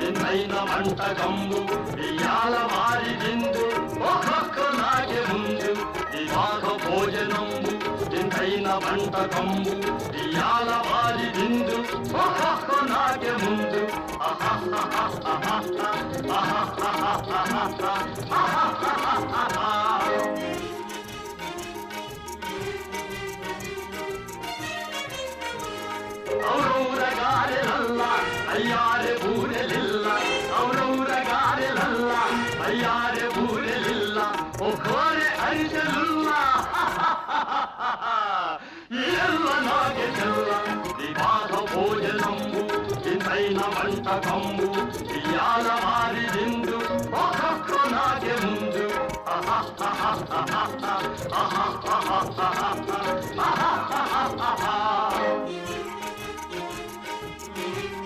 వింతైన వంటకంబు ఇయాల వారి విందు ఒక్కొక్క నాకే ముందు వివాహ భోజనంబు వింతైన వంటకంబు ఇయాల వారి విందు ఒక్కొక్క నాకే ముందు ఔరౌరగారెలల్ల అయ్యారె బూరెలిల్ల ఔరౌరగారెలల్ల అయ్యారె బూరెలిల్ల ఒక్కోరె అరిసెలుల్ల ఎల్ల నాగే చెల్ల వివాహ భోజనంబు వింతైన వంటకంబు ఇయాల వారి విందు ఒక్కొక్క నాగే ముందు ఆహా